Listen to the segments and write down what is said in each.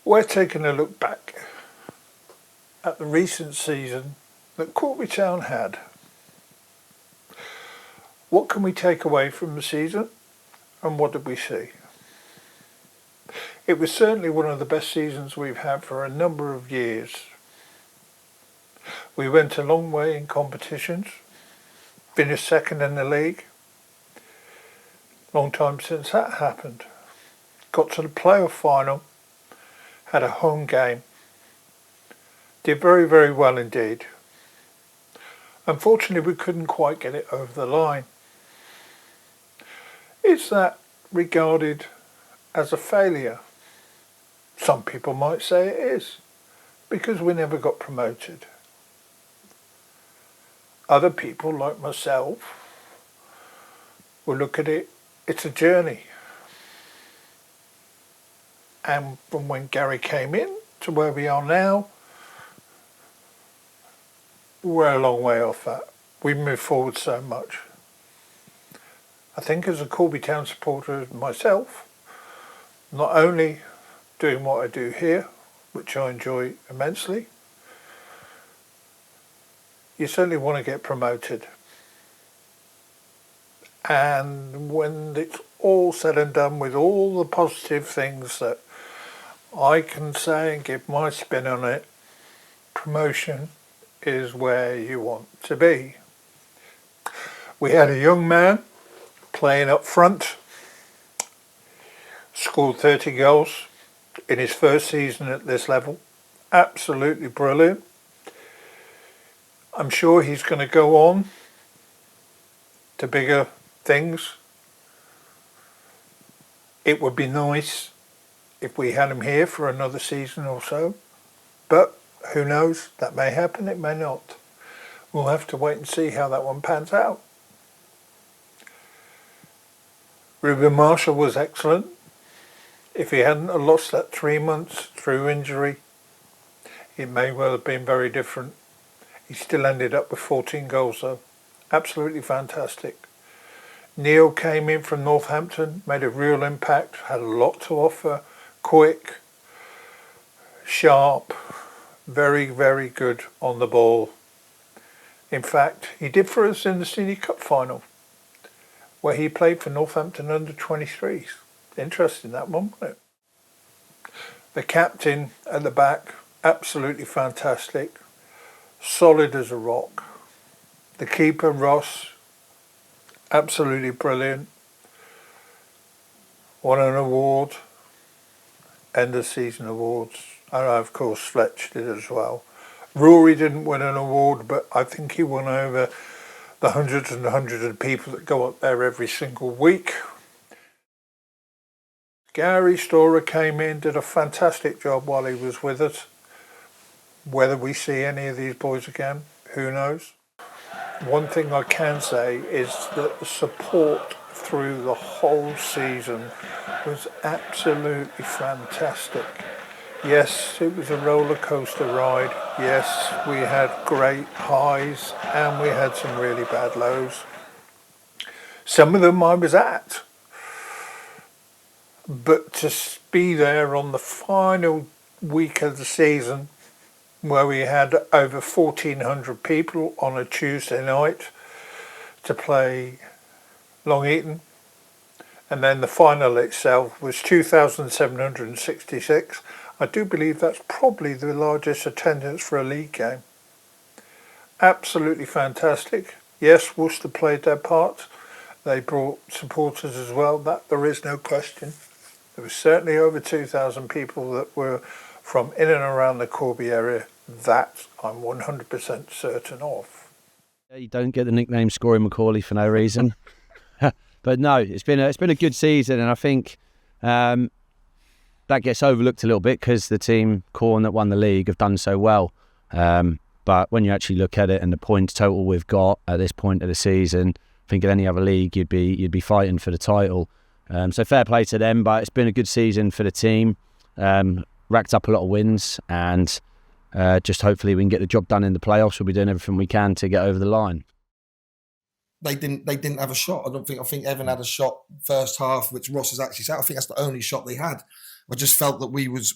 We're taking a look back at the recent season that Corby Town had. What can we take away from the season, and what did we see? It was certainly one of the best seasons we've had for a number of years. We went a long way in competitions, finished second in the league. Long time since that happened. Got to the playoff final, had a home game. Did very, very well indeed. Unfortunately, we couldn't quite get it over the line. Is that regarded as a failure? Some people might say it is, because we never got promoted. Other people, like myself, will look at it, it's a journey. And from when Gary came in to where we are now, we're a long way off that. We've moved forward so much. I think as a Corby Town supporter myself, not only doing what I do here, which I enjoy immensely, you certainly want to get promoted. And when it's all said and done with all the positive things that I can say and give my spin on it, promotion is where you want to be. We had a young man playing up front, scored 30 goals in his first season at this level. Absolutely brilliant. I'm sure he's going to go on to bigger things. It would be nice if we had him here for another season or so, but who knows, that may happen, it may not. We'll have to wait and see how that one pans out. Ruben Marshall was excellent. If he hadn't have lost that 3 months through injury, it may well have been very different. He still ended up with 14 goals though. Absolutely fantastic. Neil came in from Northampton, made a real impact, had a lot to offer, quick, sharp, very, very good on the ball. In fact, he did for us in the Senior Cup final, where he played for Northampton under-23s. Interesting, that one, wasn't it? The captain at the back, absolutely fantastic, solid as a rock. The keeper, Ross, absolutely brilliant. Won an award, end of season awards. And of course Fletch did as well. Rory didn't win an award, but I think he won over the hundreds and hundreds of people that go up there every single week. Gary Storer came in, did a fantastic job while he was with us. Whether we see any of these boys again, who knows? One thing I can say is that the support through the whole season was absolutely fantastic. Yes, it was a roller coaster ride. Yes, we had great highs and we had some really bad lows. Some of them I was at. But to be there on the final week of the season, where we had over 1,400 people on a Tuesday night to play Long Eaton, and then the final itself was 2,766. I do believe that's probably the largest attendance for a league game. Absolutely fantastic. Yes, Worcester played their part. They brought supporters as well. That there is no question. There was certainly over 2,000 people that were from in and around the Corby area. That I'm 100% certain of. You don't get the nickname Scoring Macaulay for no reason. But no, it's been a good season, and I think that gets overlooked a little bit because the team Corn that won the league have done so well. But when you actually look at it and the points total we've got at this point of the season, I think in any other league you'd be fighting for the title. So fair play to them, but it's been a good season for the team. Racked up a lot of wins, and just hopefully we can get the job done in the playoffs. We'll be doing everything we can to get over the line. They didn't have a shot. I think Evan had a shot first half, which Ross has actually said. I think that's the only shot they had. I just felt that we was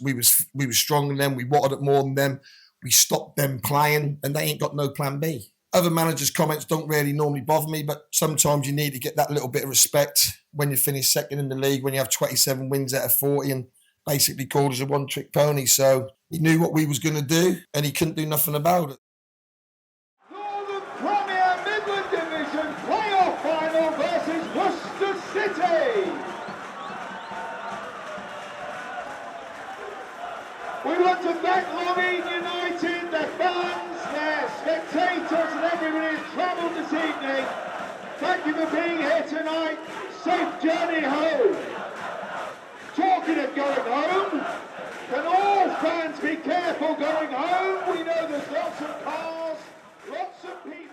stronger than them. We wanted it more than them. We stopped them playing, and they ain't got no plan B. Other managers' comments don't really normally bother me, but sometimes you need to get that little bit of respect when you finish second in the league, when you have 27 wins out of 40 and basically called us a one-trick pony. So he knew what we was going to do, and he couldn't do nothing about it. Northern Premier Midland Division playoff final versus Worcester City. We want to thank Longing United, their fans, their spectators and everybody who's travelled this evening. Thank you for being here tonight. Safe journey home. Talking of going home, can all fans be careful going home? We know there's lots of cars, lots of people.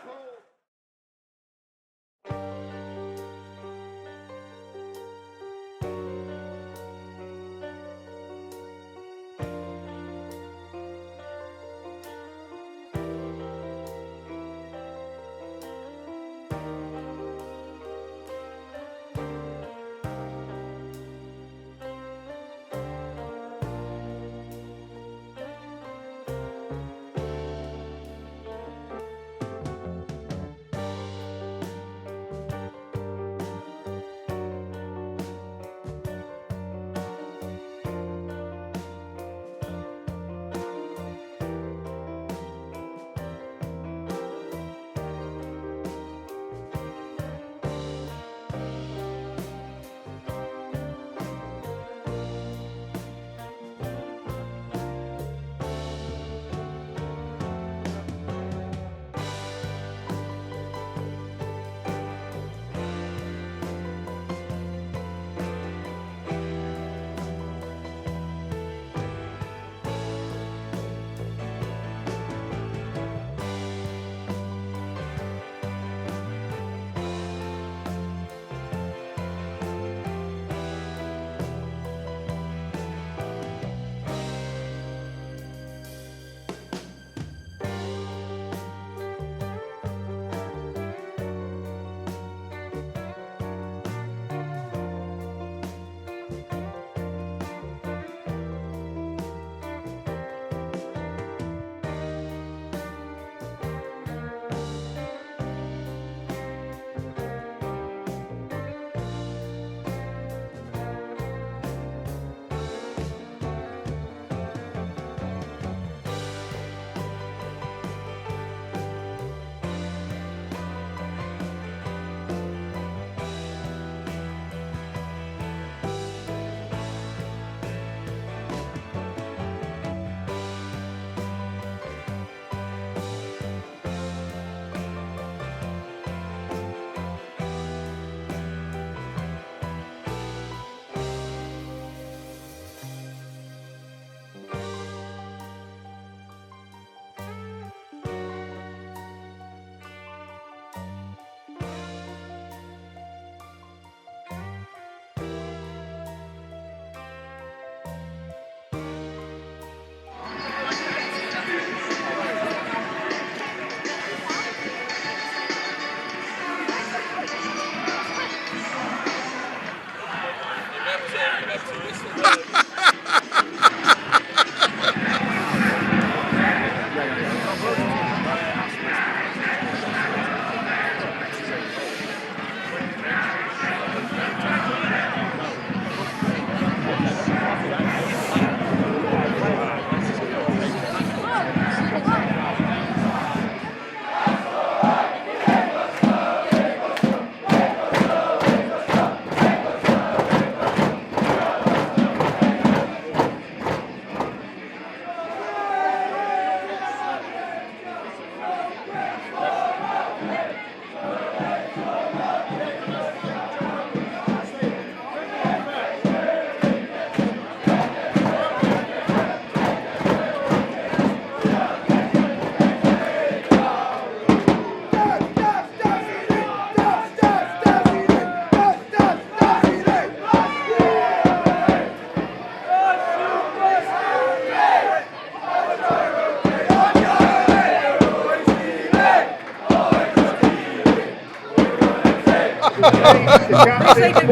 The captain,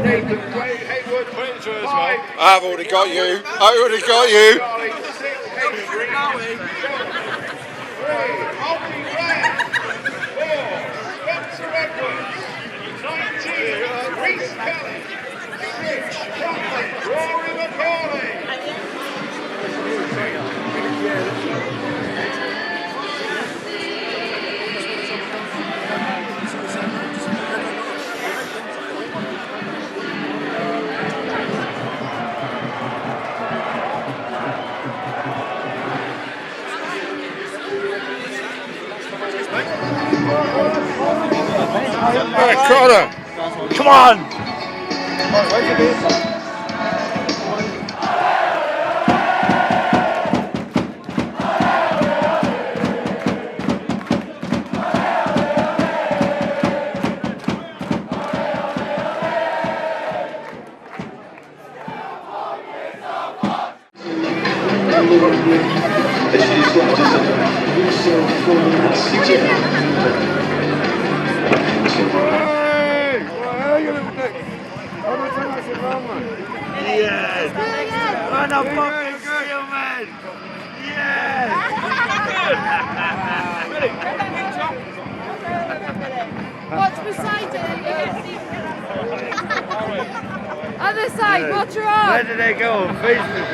Nathan Hayward, 5 I've already got you. I already got you. Connor, come on! Yes! Run up fucking Steelmen! Yes! Watch beside it. Other side, watch her on. Where did they go? Facebook.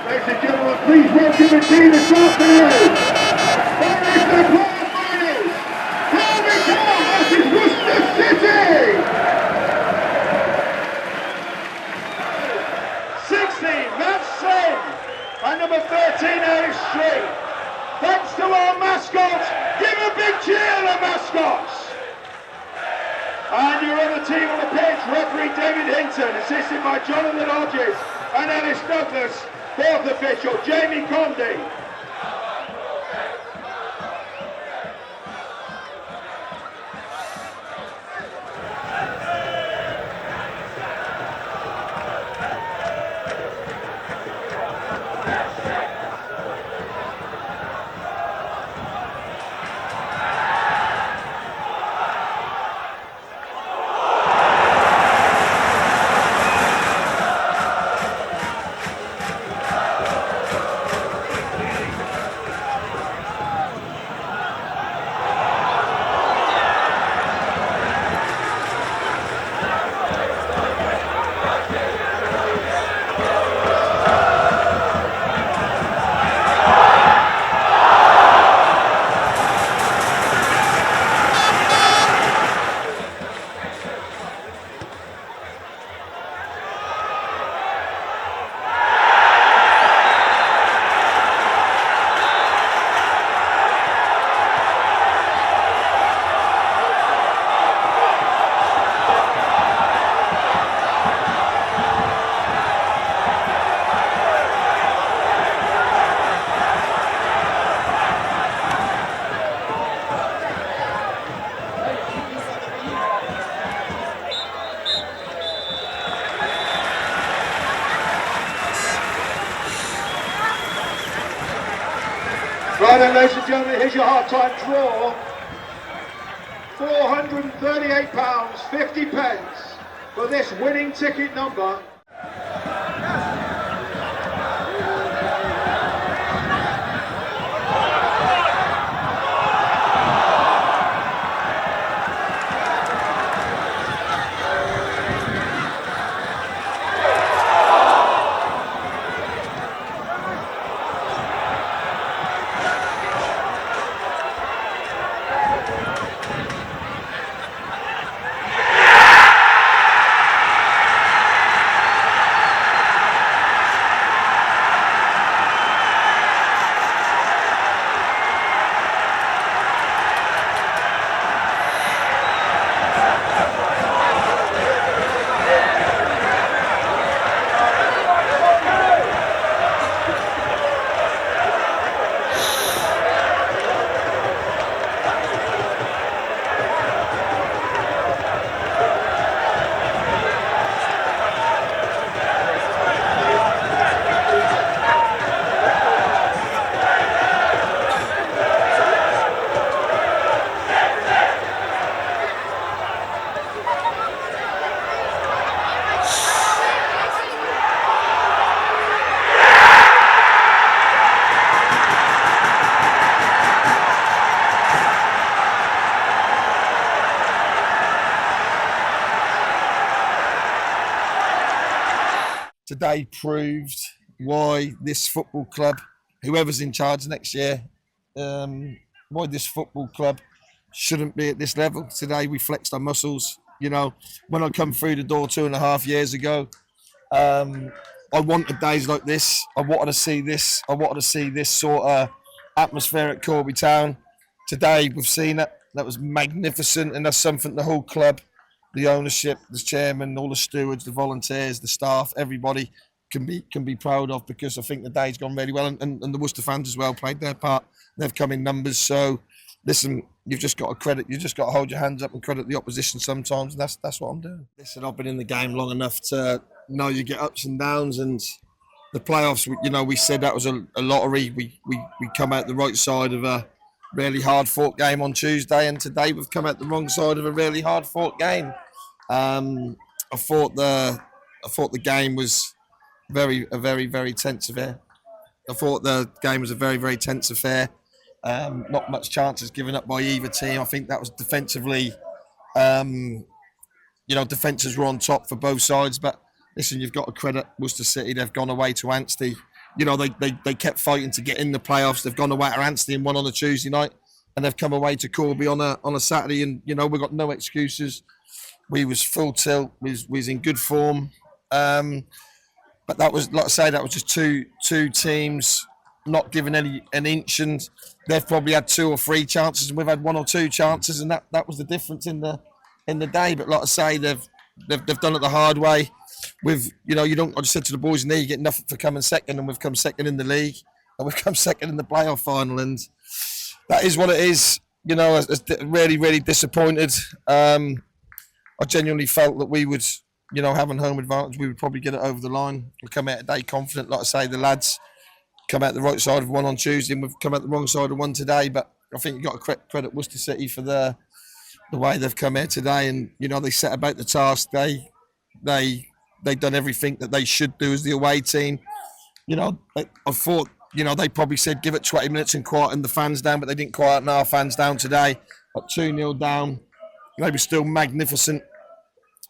Ladies and gentlemen, please welcome the team this afternoon. Here is the grand finals. Corby Town versus Worcester City. 16, Matt Sen, and number 13, Eric Street. Thanks to our mascots. Give a big cheer to the mascots. And your other team on the pitch, referee David Hinton, assisted by Jonathan Hodges and Ellis Douglas. Fourth official, Jamie Condy. Right then, ladies and gentlemen, here's your half-time draw. £438.50 for this winning ticket number. Today proved why this football club, whoever's in charge next year, why this football club shouldn't be at this level. Today we flexed our muscles. You know, when I come through the door 2.5 years ago, I wanted days like this. I wanted to see this. I wanted to see this sort of atmosphere at Corby Town. Today we've seen it. That was magnificent, and that's something the whole club, the ownership, the chairman, all the stewards, the volunteers, the staff, everybody can be proud of, because I think the day's gone really well, and the Worcester fans as well played their part. They've come in numbers. So listen, you've just got to hold your hands up and credit the opposition sometimes, and that's what I'm doing. Listen, I've been in the game long enough to know you get ups and downs, and the playoffs, you know, we said that was a lottery. We come out the right side of a really hard fought game on Tuesday, and today we've come out the wrong side of a really hard fought game. I thought the game was a very tense affair. I thought the game was a very tense affair. Not much chances given up by either team. I think that was defensively, defences were on top for both sides. But listen, you've got to credit Worcester City. They've gone away to Anstey. You know, they kept fighting to get in the playoffs. They've gone away to Anstey and won on a Tuesday night, and they've come away to Corby on a Saturday. And you know, we've got no excuses. We was full tilt. We was in good form. But that was, like I say, that was just two teams not giving an inch, and they've probably had 2 or 3 chances, and we've had 1 or 2 chances, and that was the difference in the day. But like I say, they've done it the hard way. With, you know, I just said to the boys in there, you get nothing for coming second, and we've come second in the league, and we've come second in the playoff final, and that is what it is. You know, I was really disappointed. I genuinely felt that we would, you know, having home advantage, we would probably get it over the line. We come out today confident. Like I say, the lads come out the right side of one on Tuesday, and we've come out the wrong side of one today. But I think you've got to credit Worcester City for the way they've come here today, and you know, they set about the task. They done everything that they should do as the away team. You know, I thought, you know, they probably said give it 20 minutes and quieten the fans down, but they didn't quieten our fans down today. Got 2-0 down. They were still magnificent.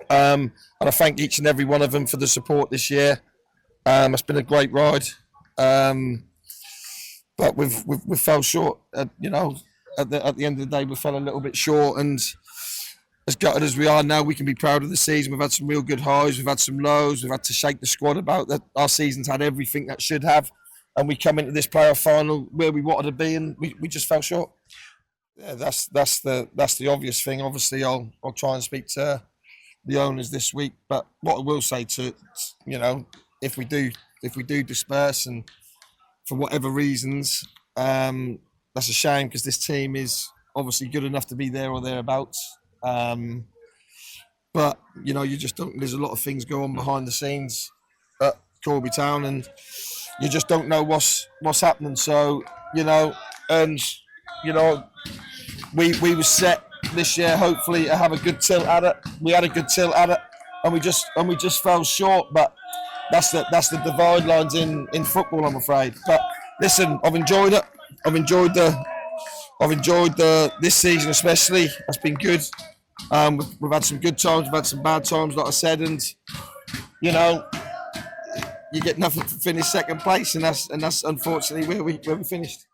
And I thank each and every one of them for the support this year. It's been a great ride. But we've fell short. You know, at the end of the day, we fell a little bit short. And as gutted as we are now, we can be proud of the season. We've had some real good highs. We've had some lows. We've had to shake the squad about that. Our season's had everything that should have. And we come into this playoff final where we wanted to be, and we just fell short. Yeah, that's the obvious thing. Obviously, I'll try and speak to the owners this week. But what I will say to, you know, if we do disperse, and for whatever reasons, that's a shame, because this team is obviously good enough to be there or thereabouts. But you know, you just don't. There's a lot of things go on behind the scenes at Corby Town, and you just don't know what's happening. So, you know, and you know, we were set this year. Hopefully, to have a good tilt at it. We had a good tilt at it, and we just fell short. But that's the divide lines in football, I'm afraid. But listen, I've enjoyed it. I've enjoyed this season especially. It's been good. We've had some good times, we've had some bad times, like I said, and you know, you get nothing to finish second place, and that's unfortunately where we finished.